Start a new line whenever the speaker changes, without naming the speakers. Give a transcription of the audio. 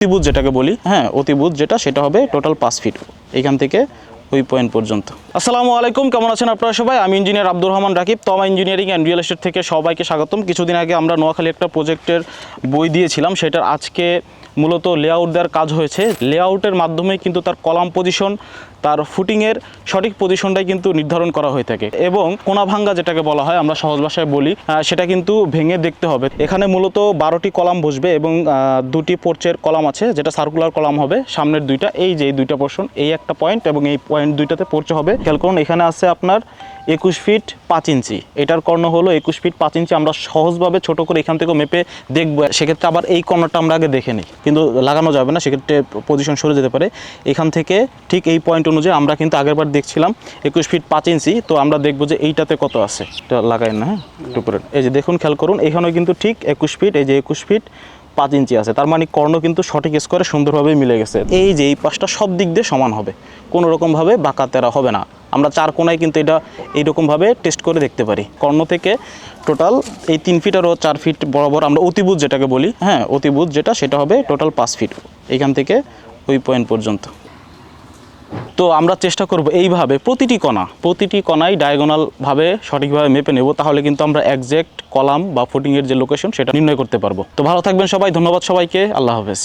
অতিভুজ যেটাকে বলি, হ্যাঁ অতিভুজ যেটা, সেটা হবে টোটাল 5 ফিট এইখান থেকে ওই পয়েন্ট পর্যন্ত। আসসালামু আলাইকুম, কেমন আছেন আপনারা সবাই? আমি ইঞ্জিনিয়ার আব্দুর রহমান রাকিব, তমা ইঞ্জিনিয়ারিং অ্যান্ড রিয়েল এস্টেট থেকে সবাইকে স্বাগতম। কিছুদিন আগে আমরা নোয়াখালী একটা প্রজেক্টের বই দিয়েছিলাম, সেটার আজকে মূলত লেআউট দেওয়ার কাজ হয়েছে। লেআউটের মাধ্যমে কিন্তু তার কলাম পজিশন, তার ফুটিংয়ের সঠিক পজিশনটাই কিন্তু নির্ধারণ করা হয়ে থাকে এবং কোনা ভাঙ্গা যেটাকে বলা হয়, আমরা সহজ ভাষায় বলি, সেটা কিন্তু ভেঙে দেখতে হবে। এখানে মূলত 12টি কলাম বসবে এবং 2টি পোর্চের কলাম আছে, যেটা সার্কুলার কলাম হবে। সামনের দুইটা, এই যে এই দুইটা পোর্শন, এই একটা পয়েন্ট এবং এই পয়েন্ট দুইটাতে পোর্চে হবে। খেয়াল করুন, এখানে আছে আপনার 21 ফিট 5 ইঞ্চি, এটার কর্ণ হলো 21 ফিট 5 ইঞ্চি। আমরা সহজভাবে ছোট করে এখান থেকে মেপে দেখবো, সেক্ষেত্রে আবার এই কর্ণটা আমরা আগে দেখে নিই, কিন্তু লাগানো যাবে না, সেক্ষেত্রে পজিশন সরে যেতে পারে। এখান থেকে ঠিক এই পয়েন্ট অনুযায়ী আমরা কিন্তু আগেরবার দেখছিলাম 21 ফিট 5 ইঞ্চি, তো আমরা দেখবো যে এইটাতে কত আছে। এটা লাগাই না, হ্যাঁ একটু করে, এই যে দেখুন, খেয়াল করুন, এখানেও কিন্তু ঠিক 21 ফিট, এই যে 21 ফিট 5 ইঞ্চি আছে। তার মানে কর্ণ কিন্তু সঠিক স্কোয়ারে সুন্দরভাবে মিলে গেছে। এই যে এই পাশটা সব দিক দিয়ে সমান হবে, কোনো রকমভাবে বাঁকা তেরা হবে না। আমরা 4 কোণায় কিন্তু এটা এইরকমভাবে টেস্ট করে দেখতে পারি। কর্ণ থেকে টোটাল এই 3 ফিট আরও 4 ফিট বরাবর আমরা অতিভুজ যেটাকে বলি, হ্যাঁ অতিভুজ যেটা, সেটা হবে টোটাল 5 ফিট এইখান থেকে ওই পয়েন্ট পর্যন্ত। তো আমরা চেষ্টা করব এইভাবে প্রতিটি কণায় ডায়াগোনালভাবে সঠিকভাবে মেপে নেব, তাহলে কিন্তু আমরা একজ্যাক্ট কলাম বা ফুটিংয়ের যে লোকেশন সেটা নির্ণয় করতে পারবো। তো ভালো থাকবেন সবাই, ধন্যবাদ সবাইকে, আল্লাহ হাফেজ।